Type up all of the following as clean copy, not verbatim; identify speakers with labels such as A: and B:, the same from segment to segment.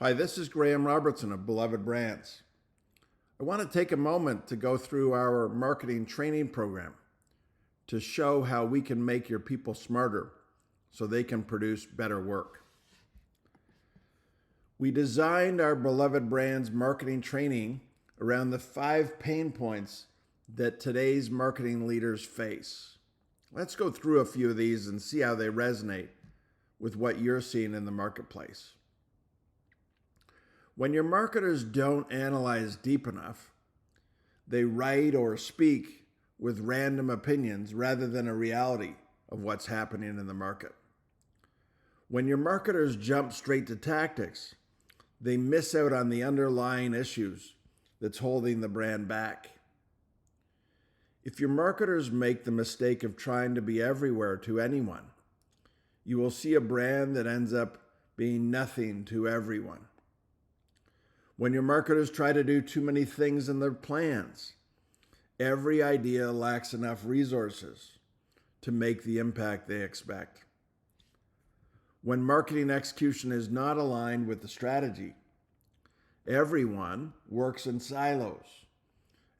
A: Hi, this is Graham Robertson of Beloved Brands. I want to take a moment to go through our marketing training program to show how we can make your people smarter so they can produce better work. We designed our Beloved Brands marketing training around the 5 pain points that today's marketing leaders face. Let's go through a few of these and see how they resonate with what you're seeing in the marketplace. When your marketers don't analyze deep enough, they write or speak with random opinions rather than a reality of what's happening in the market. When your marketers jump straight to tactics, they miss out on the underlying issues that's holding the brand back. If your marketers make the mistake of trying to be everywhere to anyone, you will see a brand that ends up being nothing to everyone. When your marketers try to do too many things in their plans, every idea lacks enough resources to make the impact they expect. When marketing execution is not aligned with the strategy, everyone works in silos,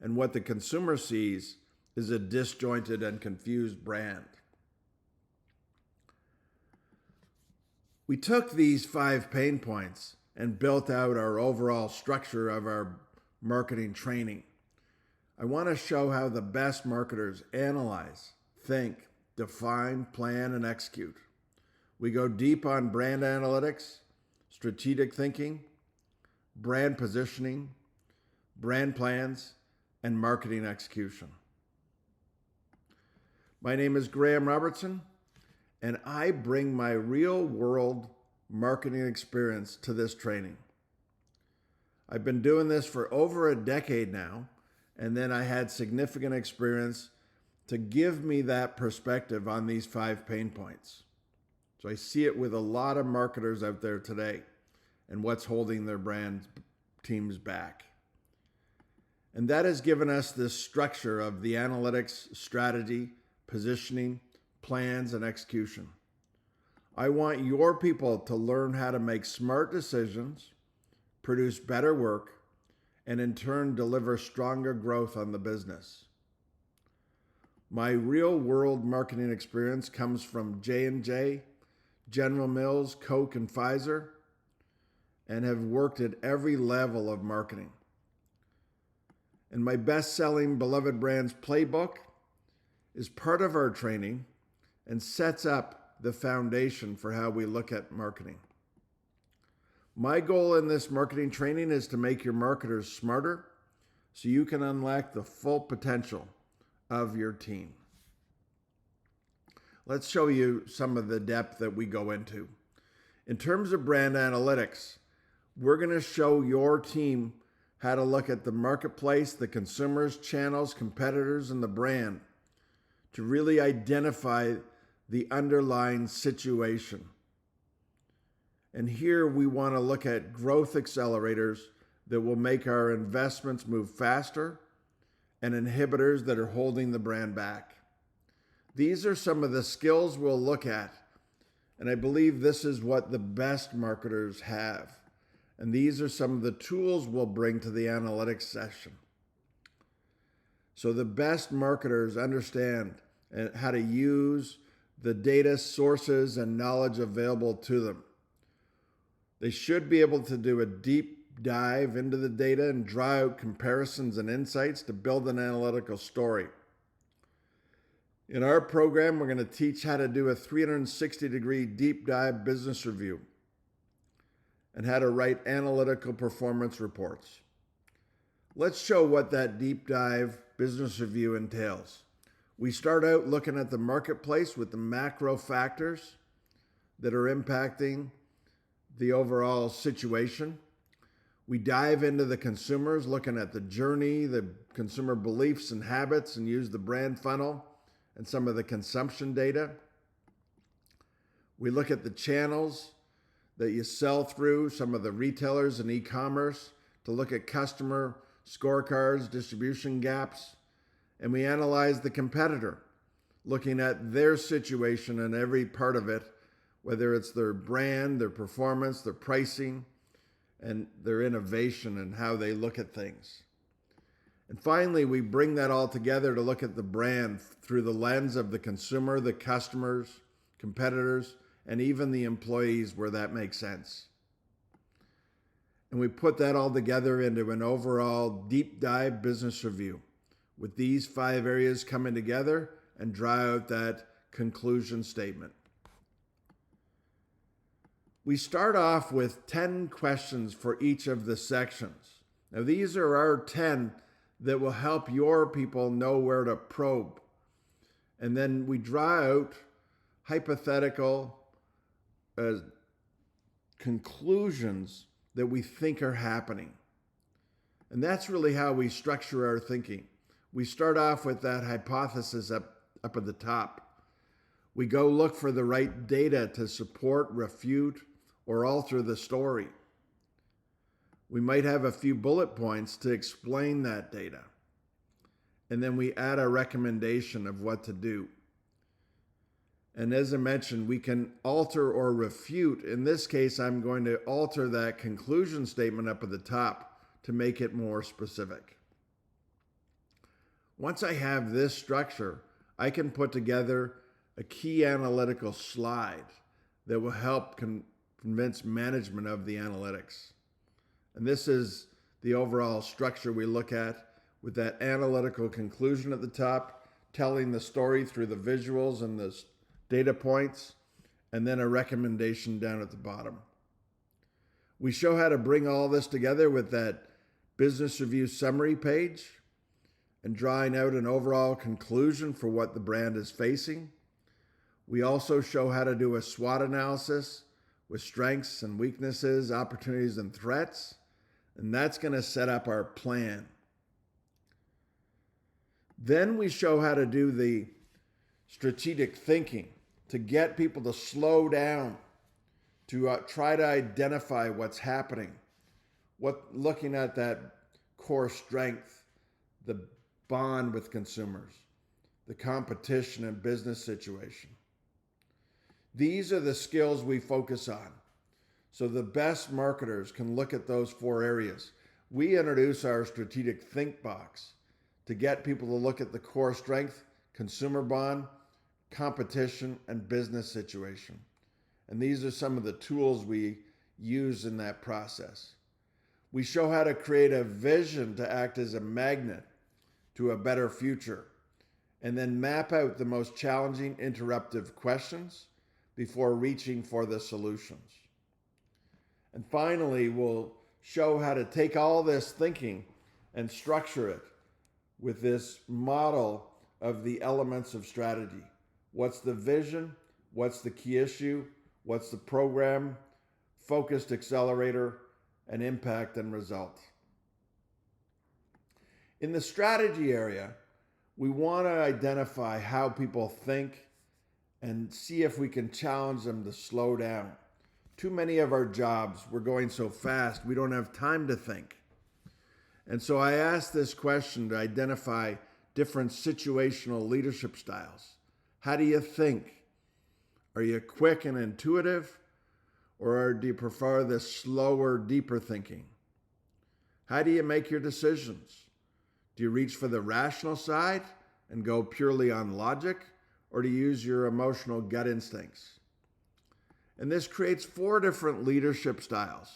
A: and what the consumer sees is a disjointed and confused brand. We took these 5 pain points and built out our overall structure of our marketing training. I want to show how the best marketers analyze, think, define, plan, and execute. We go deep on brand analytics, strategic thinking, brand positioning, brand plans, and marketing execution. My name is Graham Robertson, and I bring my real-world marketing experience to this training. I've been doing this for over a decade now, and then I had significant experience to give me that perspective on these 5 pain points. So I see it with a lot of marketers out there today and what's holding their brand teams back. And that has given us this structure of the analytics, strategy, positioning, plans, and execution. I want your people to learn how to make smart decisions, produce better work, and in turn deliver stronger growth on the business. My real-world marketing experience comes from J&J, General Mills, Coke, and Pfizer, and have worked at every level of marketing. And my best-selling Beloved Brands playbook is part of our training and sets up the foundation for how we look at marketing. My goal in this marketing training is to make your marketers smarter so you can unlock the full potential of your team. Let's show you some of the depth that we go into. In terms of brand analytics, we're going to show your team how to look at the marketplace, the consumers, channels, competitors, and the brand to really identify the underlying situation. And here we want to look at growth accelerators that will make our investments move faster and inhibitors that are holding the brand back. These are some of the skills we'll look at, and I believe this is what the best marketers have. And these are some of the tools we'll bring to the analytics session. So the best marketers understand how to use the data sources and knowledge available to them. They should be able to do a deep dive into the data and draw out comparisons and insights to build an analytical story. In our program, we're going to teach how to do a 360-degree deep dive business review and how to write analytical performance reports. Let's show what that deep dive business review entails. We start out looking at the marketplace with the macro factors that are impacting the overall situation. We dive into the consumers, looking at the journey, the consumer beliefs and habits, and use the brand funnel and some of the consumption data. We look at the channels that you sell through, some of the retailers and e-commerce, to look at customer scorecards, distribution gaps, and we analyze the competitor, looking at their situation and every part of it, whether it's their brand, their performance, their pricing, and their innovation and how they look at things. And finally, we bring that all together to look at the brand through the lens of the consumer, the customers, competitors, and even the employees where that makes sense. And we put that all together into an overall deep dive business review with these 5 areas coming together and draw out that conclusion statement. We start off with 10 questions for each of the sections. Now, these are our 10 that will help your people know where to probe. And then we draw out hypothetical conclusions that we think are happening. And that's really how we structure our thinking. We start off with that hypothesis up at the top. We go look for the right data to support, refute, or alter the story. We might have a few bullet points to explain that data. And then we add a recommendation of what to do. And as I mentioned, we can alter or refute. In this case, I'm going to alter that conclusion statement up at the top to make it more specific. Once I have this structure, I can put together a key analytical slide that will help convince management of the analytics. And this is the overall structure we look at, with that analytical conclusion at the top, telling the story through the visuals and the data points, and then a recommendation down at the bottom. We show how to bring all this together with that business review summary page and drawing out an overall conclusion for what the brand is facing. We also show how to do a SWOT analysis with strengths and weaknesses, opportunities and threats, and that's going to set up our plan. Then we show how to do the strategic thinking to get people to slow down, to try to identify what's happening, looking at that core strength, the bond with consumers, the competition and business situation. These are the skills we focus on. So the best marketers can look at those 4 areas. We introduce our strategic think box to get people to look at the core strength, consumer bond, competition, and business situation. And these are some of the tools we use in that process. We show how to create a vision to act as a magnet to a better future, and then map out the most challenging interruptive questions before reaching for the solutions. And finally, we'll show how to take all this thinking and structure it with this model of the elements of strategy. What's the vision? What's the key issue? What's the program, focused accelerator, and impact and result? In the strategy area, we want to identify how people think and see if we can challenge them to slow down. Too many of our jobs, we're going so fast, we don't have time to think. And so I asked this question to identify different situational leadership styles. How do you think? Are you quick and intuitive, or do you prefer the slower, deeper thinking? How do you make your decisions? Do you reach for the rational side and go purely on logic, or do you use your emotional gut instincts? And this creates 4 different leadership styles.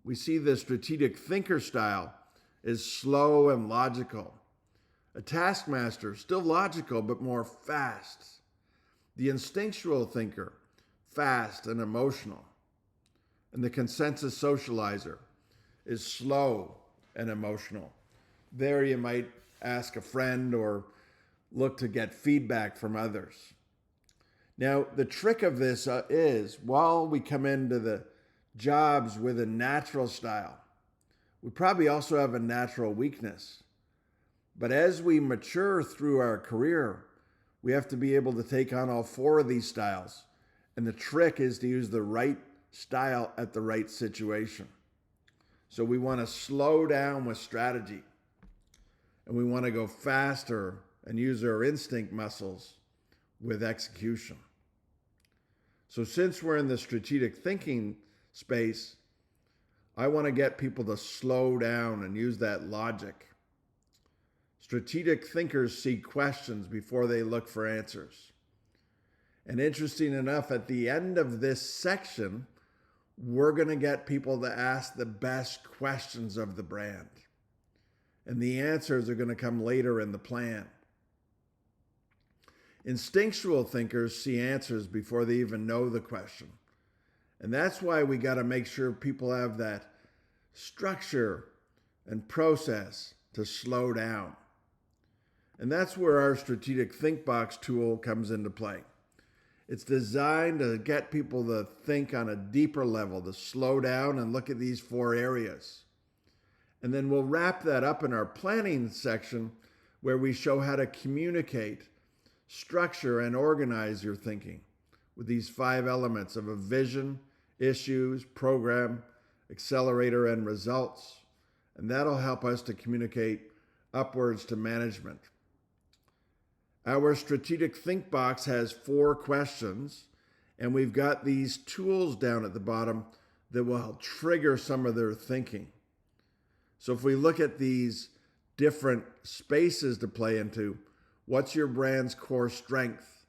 A: We see the strategic thinker style is slow and logical. A taskmaster, still logical, but more fast. The instinctual thinker, fast and emotional. And the consensus socializer is slow and emotional. There you might ask a friend or look to get feedback from others. Now, the trick of this is, while we come into the jobs with a natural style, we probably also have a natural weakness. But as we mature through our career, we have to be able to take on all 4 of these styles. And the trick is to use the right style at the right situation. So we want to slow down with strategy. And we want to go faster and use our instinct muscles with execution. So since we're in the strategic thinking space, I want to get people to slow down and use that logic. Strategic thinkers see questions before they look for answers. And interesting enough, at the end of this section, we're going to get people to ask the best questions of the brand. And the answers are going to come later in the plan. Instinctual thinkers see answers before they even know the question. And that's why we got to make sure people have that structure and process to slow down. And that's where our strategic think box tool comes into play. It's designed to get people to think on a deeper level, to slow down and look at these 4 areas. And then we'll wrap that up in our planning section where we show how to communicate, structure, and organize your thinking with these 5 elements of a vision, issues, program, accelerator, and results. And that'll help us to communicate upwards to management. Our strategic think box has 4 questions, and we've got these tools down at the bottom that will help trigger some of their thinking. So if we look at these different spaces to play into, what's your brand's core strength?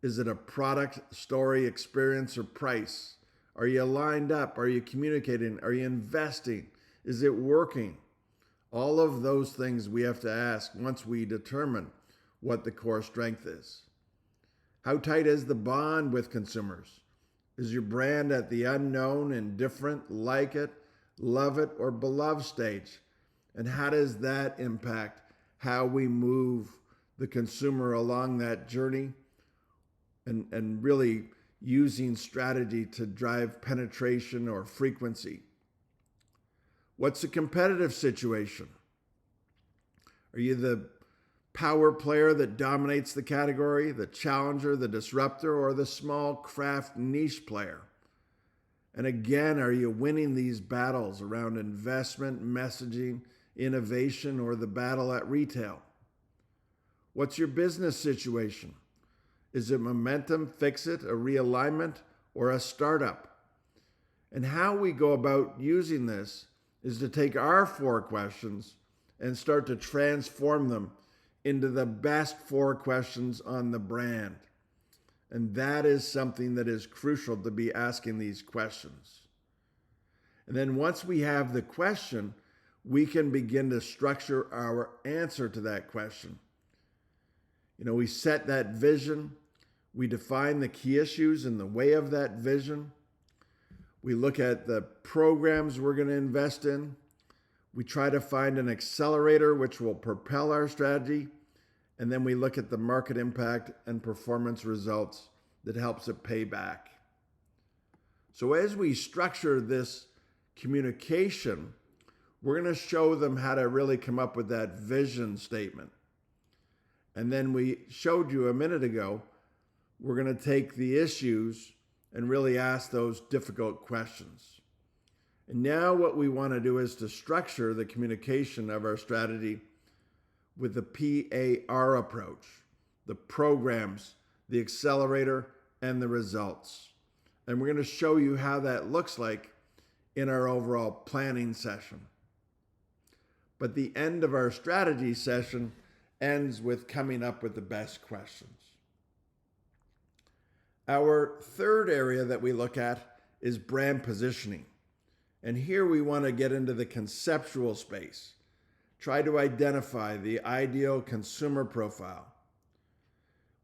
A: Is it a product, story, experience, or price? Are you lined up? Are you communicating? Are you investing? Is it working? All of those things we have to ask once we determine what the core strength is. How tight is the bond with consumers? Is your brand at the unknown, indifferent, like it, love it, or beloved stage? And how does that impact how we move the consumer along that journey and really using strategy to drive penetration or frequency? What's the competitive situation? Are you the power player that dominates the category, the challenger, the disruptor, or the small craft niche player? And again, are you winning these battles around investment, messaging, innovation, or the battle at retail? What's your business situation? Is it momentum, fix it, a realignment, or a startup? And how we go about using this is to take our 4 questions and start to transform them into the best 4 questions on the brand. And that is something that is crucial to be asking these questions. And then once we have the question, we can begin to structure our answer to that question. We set that vision. We define the key issues in the way of that vision. We look at the programs we're going to invest in. We try to find an accelerator which will propel our strategy. And then we look at the market impact and performance results that helps it pay back. So as we structure this communication, we're going to show them how to really come up with that vision statement. And then we showed you a minute ago, we're going to take the issues and really ask those difficult questions. And now what we want to do is to structure the communication of our strategy with the PAR approach, the programs, the accelerator, and the results. And we're going to show you how that looks like in our overall planning session. But the end of our strategy session ends with coming up with the best questions. Our 3rd area that we look at is brand positioning. And here we want to get into the conceptual space. Try to identify the ideal consumer profile.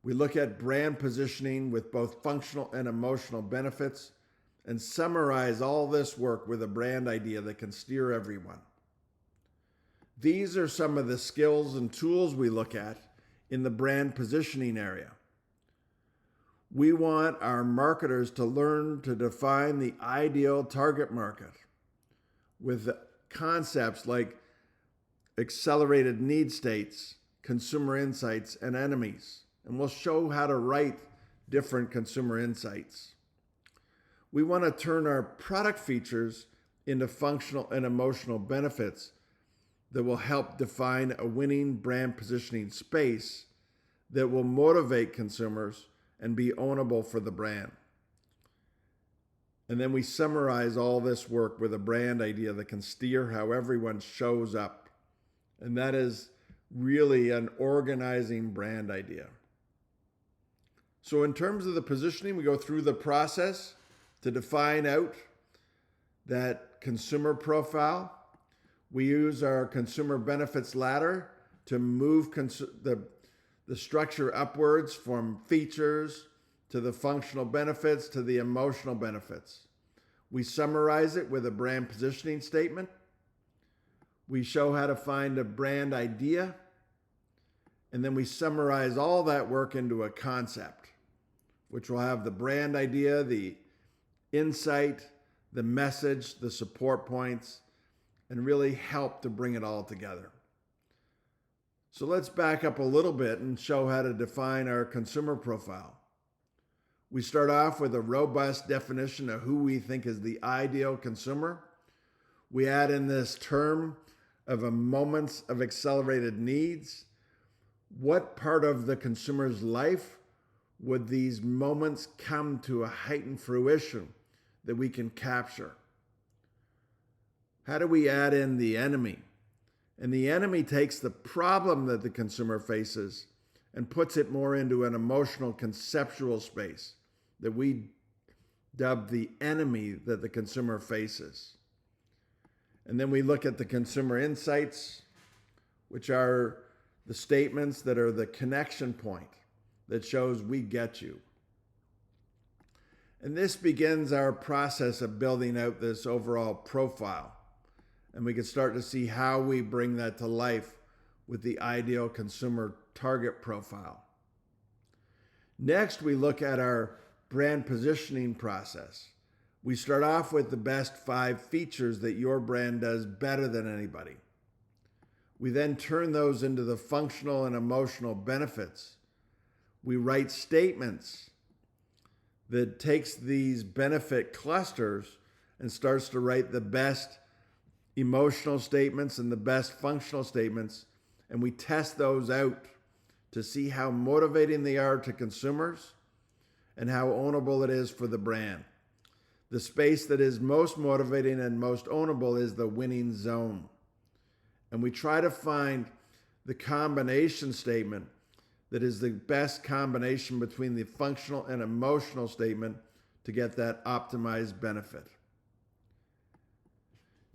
A: We look at brand positioning with both functional and emotional benefits and summarize all this work with a brand idea that can steer everyone. These are some of the skills and tools we look at in the brand positioning area. We want our marketers to learn to define the ideal target market with concepts like accelerated need states, consumer insights, and enemies. And we'll show how to write different consumer insights. We want to turn our product features into functional and emotional benefits that will help define a winning brand positioning space that will motivate consumers and be ownable for the brand. And then we summarize all this work with a brand idea that can steer how everyone shows up. And that is really an organizing brand idea. So in terms of the positioning, we go through the process to define out that consumer profile. We use our consumer benefits ladder to move the structure upwards from features to the functional benefits to the emotional benefits. We summarize it with a brand positioning statement. We show how to find a brand idea. And then we summarize all that work into a concept, which will have the brand idea, the insight, the message, the support points, and really help to bring it all together. So let's back up a little bit and show how to define our consumer profile. We start off with a robust definition of who we think is the ideal consumer. We add in this term of a moments of accelerated needs. What part of the consumer's life would these moments come to a heightened fruition that we can capture? How do we add in the enemy? And the enemy takes the problem that the consumer faces and puts it more into an emotional conceptual space that we dub the enemy that the consumer faces. And then we look at the consumer insights, which are the statements that are the connection point that shows we get you. And this begins our process of building out this overall profile. And we can start to see how we bring that to life with the ideal consumer target profile. Next, we look at our brand positioning process. We start off with the best 5 features that your brand does better than anybody. We then turn those into the functional and emotional benefits. We write statements that takes these benefit clusters and starts to write the best emotional statements and the best functional statements, and we test those out to see how motivating they are to consumers and how ownable it is for the brand. The space that is most motivating and most ownable is the winning zone. And we try to find the combination statement that is the best combination between the functional and emotional statement to get that optimized benefit.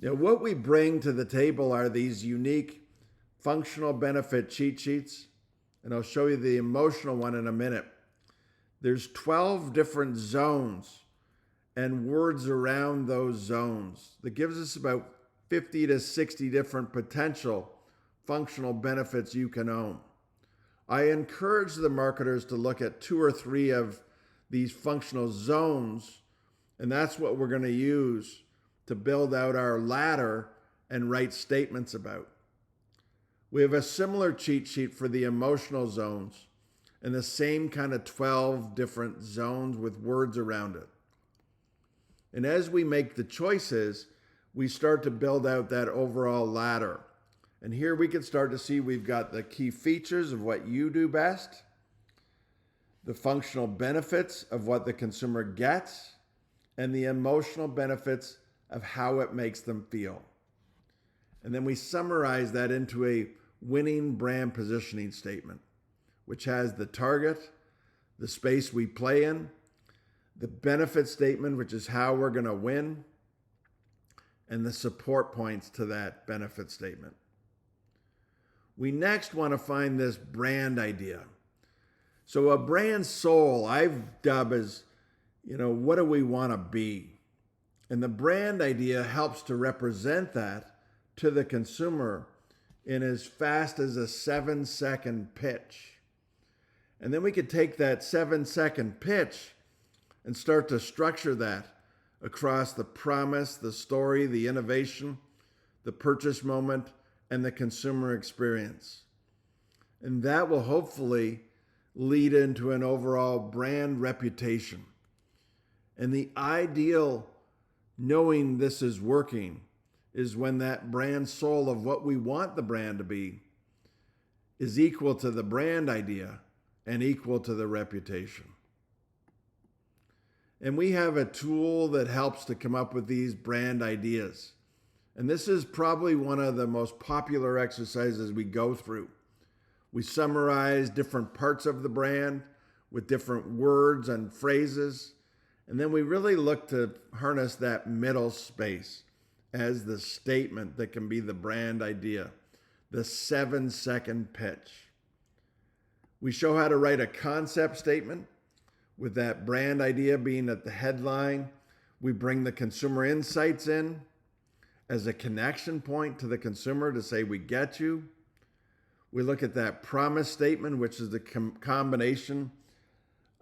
A: Now, what we bring to the table are these unique functional benefit cheat sheets, and I'll show you the emotional one in a minute. There's 12 different zones and words around those zones that gives us about 50 to 60 different potential functional benefits you can own. I encourage the marketers to look at 2 or 3 of these functional zones, and that's what we're going to use to build out our ladder and write statements about. We have a similar cheat sheet for the emotional zones and the same kind of 12 different zones with words around it. And as we make the choices, we start to build out that overall ladder. And here we can start to see we've got the key features of what you do best, the functional benefits of what the consumer gets, and the emotional benefits of how it makes them feel. And then we summarize that into a winning brand positioning statement, which has the target, the space we play in, the benefit statement, which is how we're going to win, and the support points to that benefit statement. We next want to find this brand idea. So a brand soul, I've dubbed as, what do we want to be? And the brand idea helps to represent that to the consumer in as fast as a 7-second pitch. And then we could take that 7-second pitch and start to structure that across the promise, the story, the innovation, the purchase moment, and the consumer experience. And that will hopefully lead into an overall brand reputation. And the ideal, knowing this is working, is when that brand soul of what we want the brand to be is equal to the brand idea and equal to the reputation. And we have a tool that helps to come up with these brand ideas. And this is probably one of the most popular exercises we go through. We summarize different parts of the brand with different words and phrases. And then we really look to harness that middle space as the statement that can be the brand idea, the 7-second pitch. We show how to write a concept statement with that brand idea being at the headline. We bring the consumer insights in as a connection point to the consumer to say, we get you. We look at that promise statement, which is the combination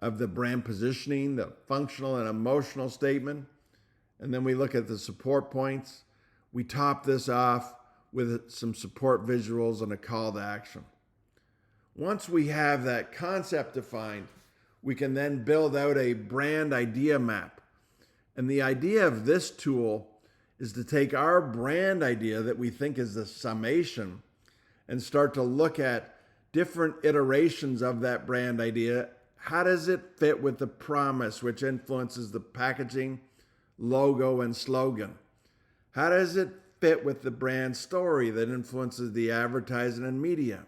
A: of the brand positioning, the functional and emotional statement. And then we look at the support points. We top this off with some support visuals and a call to action. Once we have that concept defined, we can then build out a brand idea map. And the idea of this tool is to take our brand idea that we think is the summation and start to look at different iterations of that brand idea. How does it fit with the promise, which influences the packaging, logo, and slogan? How does it fit with the brand story that influences the advertising and media?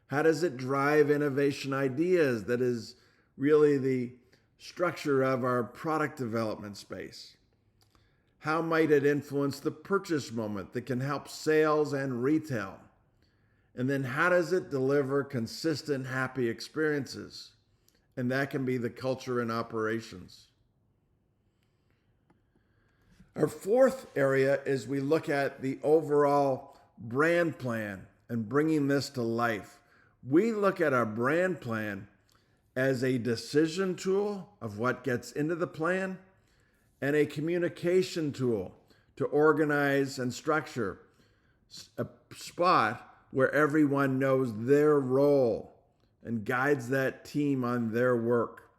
A: How does it drive innovation ideas that is really the structure of our product development space? How might it influence the purchase moment that can help sales and retail? And then how does it deliver consistent, happy experiences? And that can be the culture and operations. Our fourth area is we look at the overall brand plan and bringing this to life. We look at our brand plan as a decision tool of what gets into the plan and a communication tool to organize and structure a spot where everyone knows their role and guides that team on their work.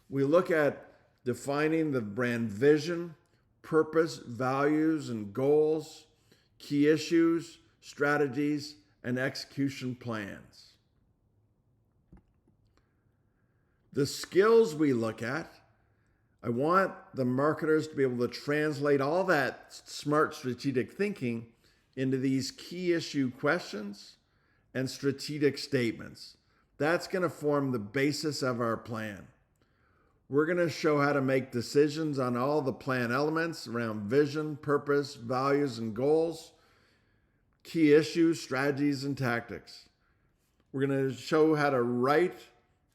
A: We look at defining the brand vision, purpose, values, and goals, key issues, strategies, and execution plans. The skills we look at, I want the marketers to be able to translate all that smart strategic thinking into these key issue questions and strategic statements. That's going to form the basis of our plan. We're going to show how to make decisions on all the plan elements around vision, purpose, values, and goals, key issues, strategies, and tactics. We're going to show how to write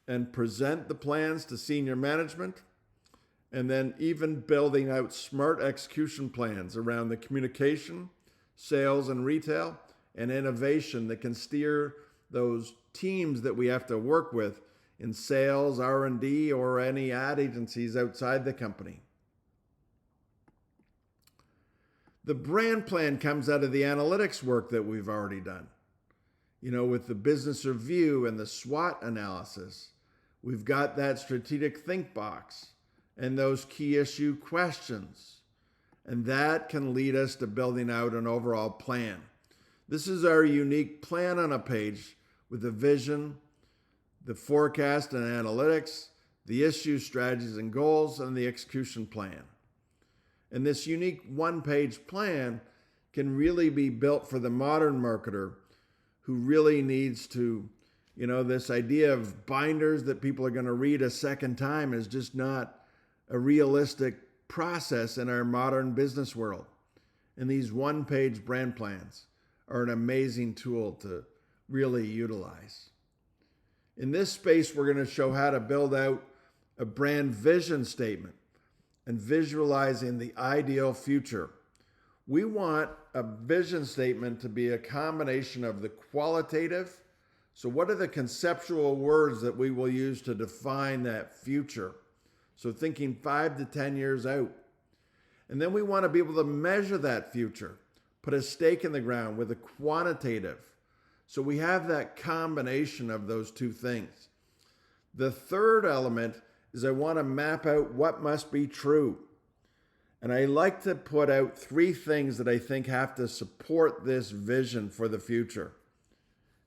A: and present the plans to senior management, and then even building out smart execution plans around the communication, sales and retail, and innovation that can steer those teams that we have to work with in sales, R&D, or any ad agencies outside the company. The brand plan comes out of the analytics work that we've already done. With the business review and the SWOT analysis, we've got that strategic think box and those key issue questions. And that can lead us to building out an overall plan. This is our unique plan on a page with the vision, the forecast and analytics, the issue, strategies, and goals, and the execution plan. And this unique one-page plan can really be built for the modern marketer who really needs to, this idea of binders that people are going to read a second time is just not a realistic process in our modern business world. And these one-page brand plans are an amazing tool to really utilize. In this space, we're going to show how to build out a brand vision statement and visualizing the ideal future. We want a vision statement to be a combination of the qualitative. So what are the conceptual words that we will use to define that future? So thinking 5 to 10 years out. And then we want to be able to measure that future, put a stake in the ground with a quantitative. So we have that combination of those two things. The third element is I want to map out what must be true. And I like to put out 3 things that I think have to support this vision for the future.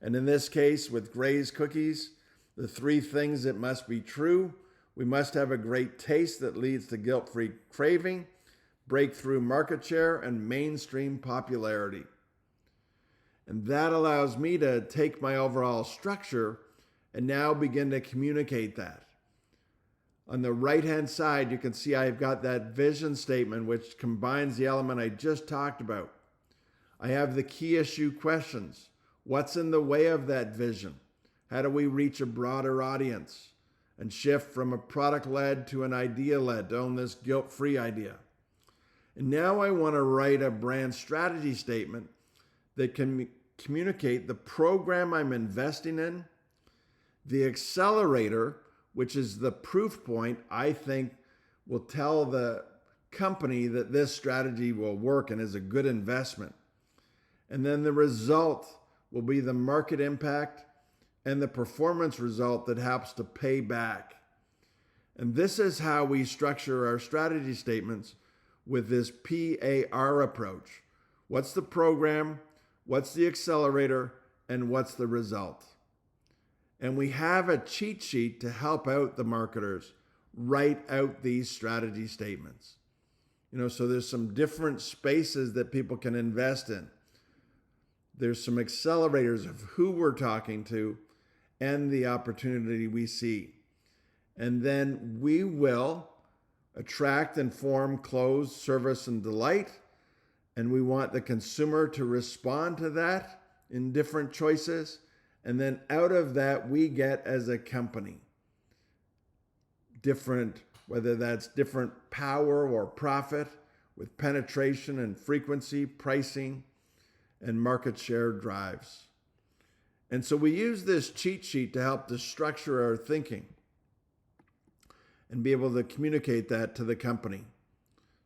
A: And in this case, with Gray's cookies, the 3 things that must be true We must have a great taste that leads to guilt-free craving, breakthrough market share, and mainstream popularity. And that allows me to take my overall structure and now begin to communicate that. On the right-hand side, you can see I've got that vision statement, which combines the element I just talked about. I have the key issue questions. What's in the way of that vision? How do we reach a broader audience and shift from a product-led to an idea-led to own this guilt-free idea? And now I want to write a brand strategy statement that can communicate the program I'm investing in, the accelerator, which is the proof point I think will tell the company that this strategy will work and is a good investment. And then the result will be the market impact and the performance result that helps to pay back. And this is how we structure our strategy statements with this PAR approach. What's the program? What's the accelerator? And what's the result? And we have a cheat sheet to help out the marketers write out these strategy statements. So there's some different spaces that people can invest in. There's some accelerators of who we're talking to and the opportunity we see. And then we will attract, inform, close, service, and delight. And we want the consumer to respond to that in different choices. And then out of that, we get as a company different, whether that's different power or profit with penetration and frequency, pricing, and market share drives. And so we use this cheat sheet to help to structure our thinking and be able to communicate that to the company.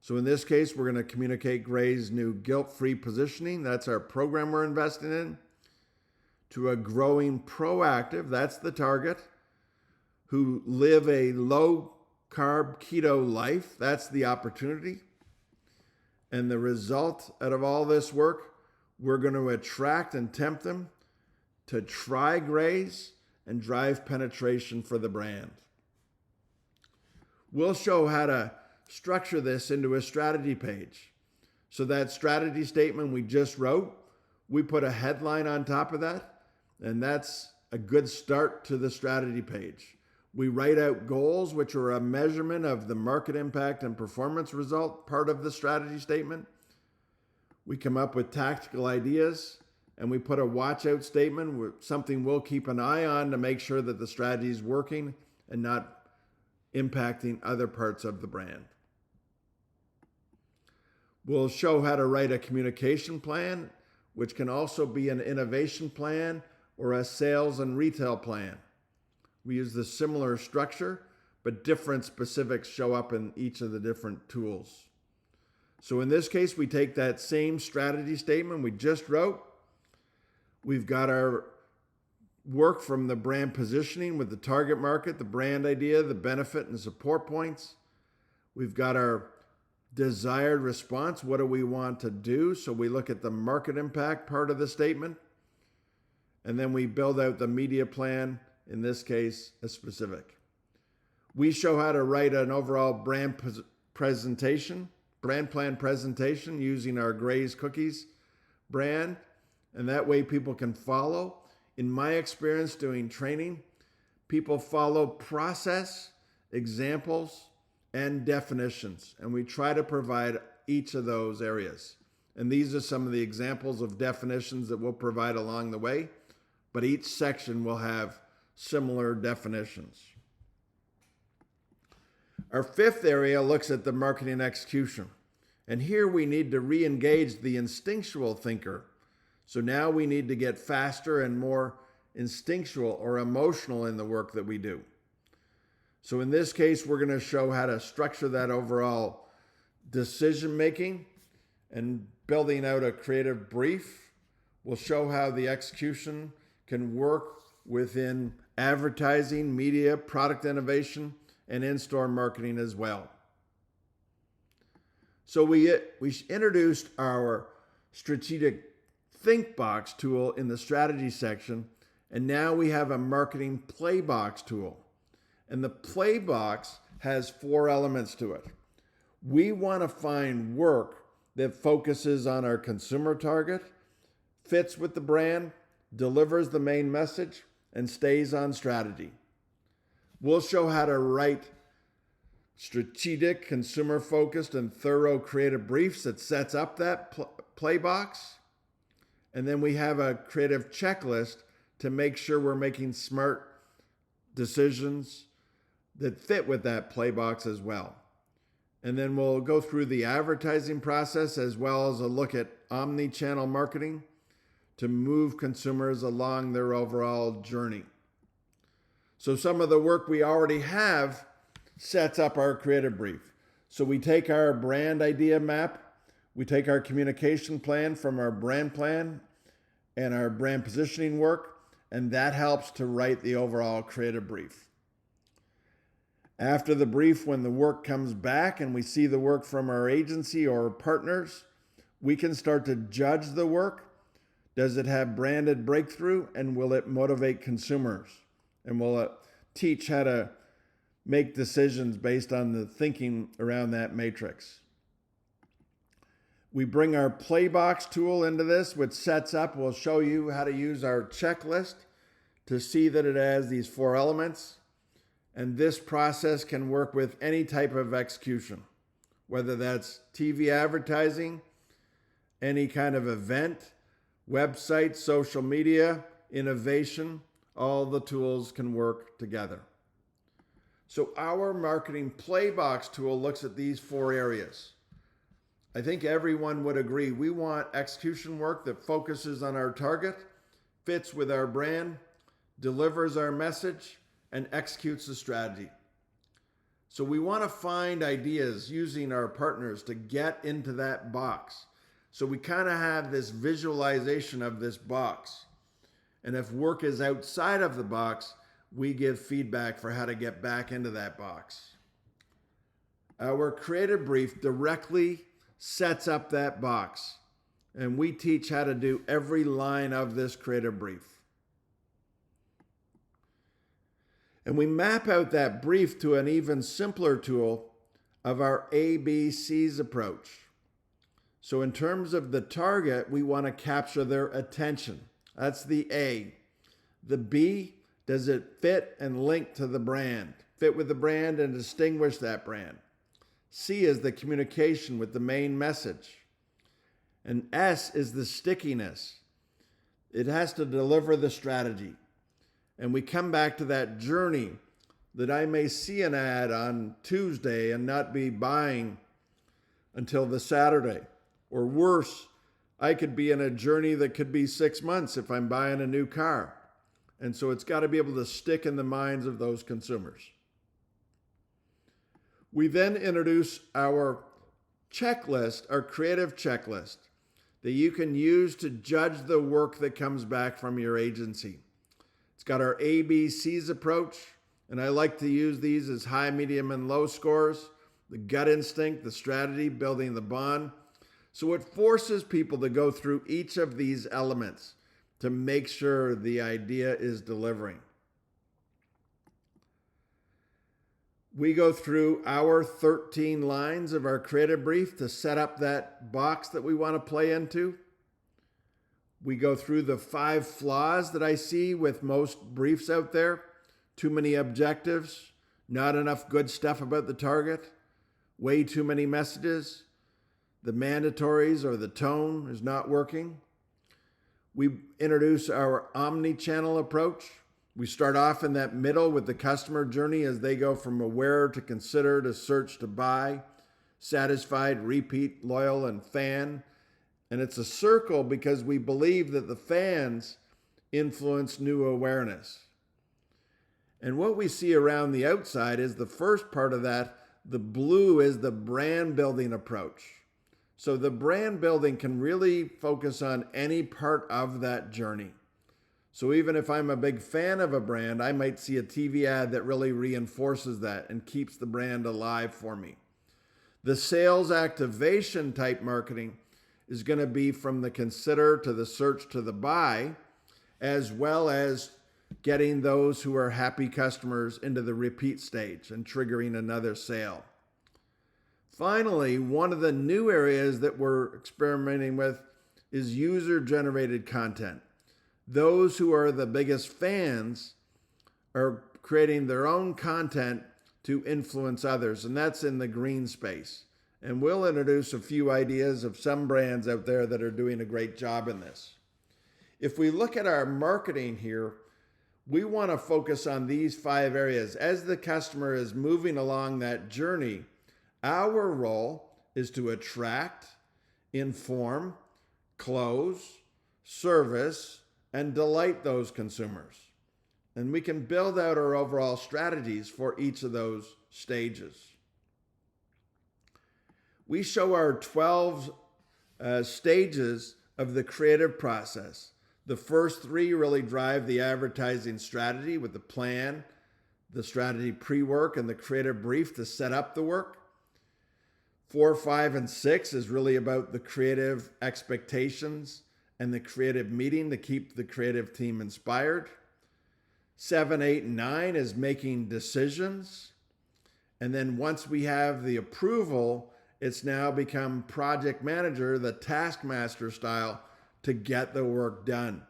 A: So in this case, we're going to communicate Gray's new guilt-free positioning. That's our program we're investing in. To a growing proactive, that's the target, who live a low-carb keto life. That's the opportunity. And the result out of all this work, we're going to attract and tempt them to try Gray's and drive penetration for the brand. We'll show how to structure this into a strategy page. So that strategy statement we just wrote, we put a headline on top of that, and that's a good start to the strategy page. We write out goals, which are a measurement of the market impact and performance result, part of the strategy statement. We come up with tactical ideas, and we put a watch out statement, something we'll keep an eye on to make sure that the strategy is working and not impacting other parts of the brand. We'll show how to write a communication plan, which can also be an innovation plan or a sales and retail plan. We use the similar structure, but different specifics show up in each of the different tools. So in this case, we take that same strategy statement we just wrote. We've got our work from the brand positioning with the target market, the brand idea, the benefit and support points. We've got our desired response. What do we want to do? So we look at the market impact part of the statement. And then we build out the media plan, in this case, a specific. We show how to write an overall brand plan presentation using our Gray's Cookies brand. And that way people can follow. In my experience doing training, people follow process, examples, and definitions. And we try to provide each of those areas. And these are some of the examples of definitions that we'll provide along the way. But each section will have similar definitions. Our fifth area looks at the marketing execution. And here we need to re-engage the instinctual thinker. So now we need to get faster and more instinctual or emotional in the work that we do. So in this case, we're going to show how to structure that overall decision making and building out a creative brief. We'll show how the execution can work within advertising, media, product innovation, and in-store marketing as well. So we introduced our strategic Think Box tool in the strategy section, and now we have a marketing play box tool. And the play box has 4 elements to it. We want to find work that focuses on our consumer target, fits with the brand, delivers the main message, and stays on strategy. We'll show how to write strategic, consumer-focused, and thorough creative briefs that sets up that play box. And then we have a creative checklist to make sure we're making smart decisions that fit with that play box as well. And then we'll go through the advertising process as well as a look at omni-channel marketing to move consumers along their overall journey. So some of the work we already have sets up our creative brief. So we take our brand idea map, we take our communication plan from our brand plan and our brand positioning work, and that helps to write the overall creative brief. After the brief, when the work comes back and we see the work from our agency or partners, we can start to judge the work. Does it have branded breakthrough, and will it motivate consumers? And will it teach how to make decisions based on the thinking around that matrix? We bring our Playbox tool into this, which sets up, we'll show you how to use our checklist to see that it has these 4 elements. And this process can work with any type of execution, whether that's TV advertising, any kind of event, website, social media, innovation, all the tools can work together. So our marketing Playbox tool looks at these 4 areas. I think everyone would agree we want execution work that focuses on our target, fits with our brand, delivers our message, and executes the strategy. So we want to find ideas using our partners to get into that box. So we kind of have this visualization of this box. And if work is outside of the box, we give feedback for how to get back into that box. Our creative brief directly sets up that box, and we teach how to do every line of this creative brief. And we map out that brief to an even simpler tool of our ABCs approach. So in terms of the target, we want to capture their attention. That's the A. The B, does it fit and link to the brand? Fit with the brand and distinguish that brand. C is the communication with the main message. And S is the stickiness. It has to deliver the strategy. And we come back to that journey that I may see an ad on Tuesday and not be buying until the Saturday. Or worse, I could be in a journey that could be 6 months if I'm buying a new car. And so it's got to be able to stick in the minds of those consumers. We then introduce our checklist, our creative checklist, that you can use to judge the work that comes back from your agency. It's got our ABCs approach, and I like to use these as high, medium, and low scores, the gut instinct, the strategy, building the bond. So it forces people to go through each of these elements to make sure the idea is delivering. We go through our 13 lines of our creative brief to set up that box that we want to play into. We go through the 5 flaws that I see with most briefs out there. Too many objectives, not enough good stuff about the target, way too many messages, the mandatories or the tone is not working. We introduce our omni-channel approach. We start off in that middle with the customer journey as they go from aware to consider to search to buy, satisfied, repeat, loyal, and fan. And it's a circle because we believe that the fans influence new awareness. And what we see around the outside is the first part of that. The blue is the brand building approach. So the brand building can really focus on any part of that journey. So even if I'm a big fan of a brand, I might see a TV ad that really reinforces that and keeps the brand alive for me. The sales activation type marketing is going to be from the consider to the search to the buy, as well as getting those who are happy customers into the repeat stage and triggering another sale. Finally, one of the new areas that we're experimenting with is user-generated content. Those who are the biggest fans are creating their own content to influence others, and that's in the green space. And we'll introduce a few ideas of some brands out there that are doing a great job in this. If we look at our marketing here, we want to focus on these 5 areas. As the customer is moving along that journey, our role is to attract, inform, close, service, and delight those consumers. And we can build out our overall strategies for each of those stages. We show our 12 stages of the creative process. The first 3 really drive the advertising strategy with the plan, the strategy pre-work, and the creative brief to set up the work. 4, 5, and 6 is really about the creative expectations and the creative meeting to keep the creative team inspired. 7, 8, and 9 is making decisions. And then once we have the approval, it's now become project manager, the taskmaster style, to get the work done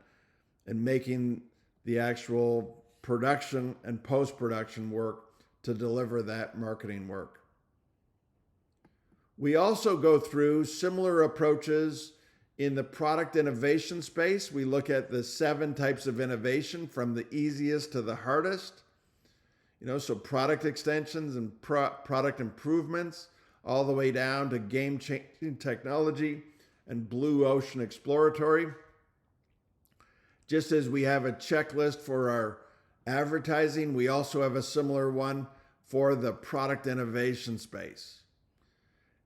A: and making the actual production and post-production work to deliver that marketing work. We also go through similar approaches in the product innovation space. We look at the 7 types of innovation from the easiest to the hardest. So product extensions and product improvements, all the way down to game-changing technology and blue ocean exploratory. Just as we have a checklist for our advertising, we also have a similar one for the product innovation space.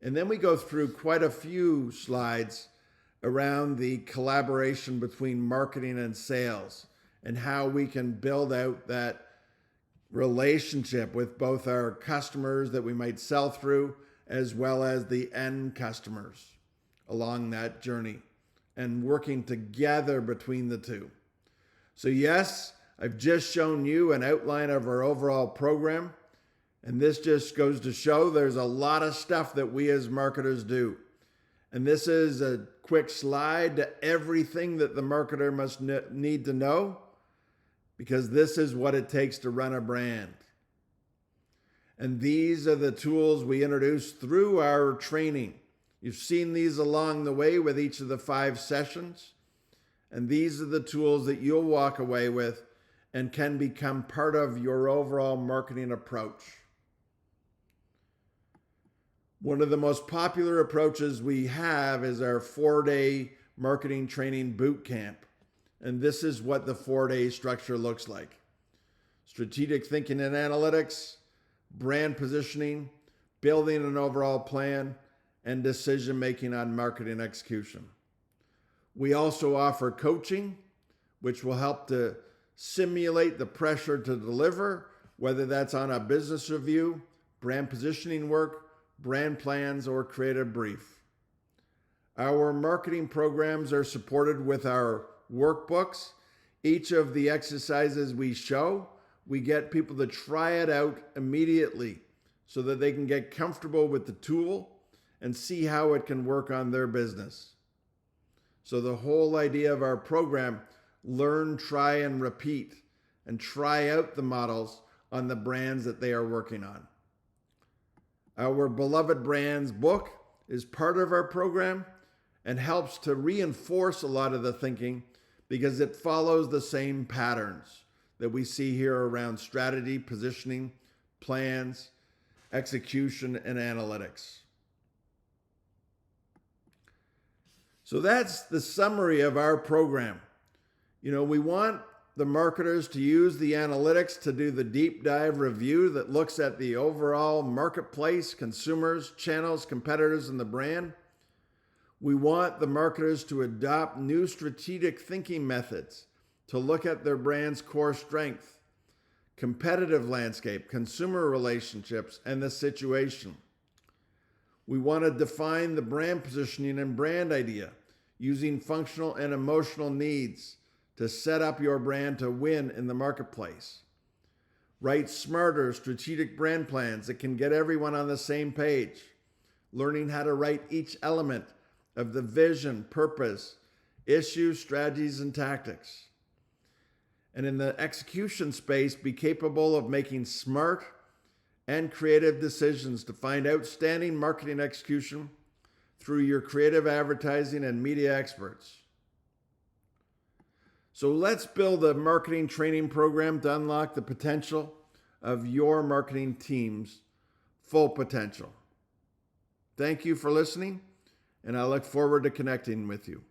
A: And then we go through quite a few slides around the collaboration between marketing and sales and how we can build out that relationship with both our customers that we might sell through as well as the end customers along that journey and working together between the two. So yes, I've just shown you an outline of our overall program. And this just goes to show there's a lot of stuff that we as marketers do. And this is a quick slide to everything that the marketer must need to know, because this is what it takes to run a brand. And these are the tools we introduce through our training. You've seen these along the way with each of the 5 sessions. And these are the tools that you'll walk away with and can become part of your overall marketing approach. One of the most popular approaches we have is our 4-day marketing training boot camp. And this is what the 4-day structure looks like. Strategic thinking and analytics, brand positioning, building an overall plan, and decision-making on marketing execution. We also offer coaching, which will help to simulate the pressure to deliver, whether that's on a business review, brand positioning work, brand plans, or creative brief. Our marketing programs are supported with our workbooks. Each of the exercises we show, we get people to try it out immediately so that they can get comfortable with the tool and see how it can work on their business. So the whole idea of our program, learn, try, and repeat, and try out the models on the brands that they are working on. Our Beloved Brands book is part of our program and helps to reinforce a lot of the thinking because it follows the same patterns that we see here around strategy, positioning, plans, execution, and analytics. So that's the summary of our program. We want the marketers to use the analytics to do the deep dive review that looks at the overall marketplace, consumers, channels, competitors, and the brand. We want the marketers to adopt new strategic thinking methods to look at their brand's core strength, competitive landscape, consumer relationships, and the situation. We want to define the brand positioning and brand idea using functional and emotional needs to set up your brand to win in the marketplace. Write smarter strategic brand plans that can get everyone on the same page. Learning how to write each element of the vision, purpose, issues, strategies, and tactics. And in the execution space, be capable of making smart and creative decisions to find outstanding marketing execution through your creative advertising and media experts. So let's build a marketing training program to unlock the potential of your marketing team's full potential. Thank you for listening, and I look forward to connecting with you.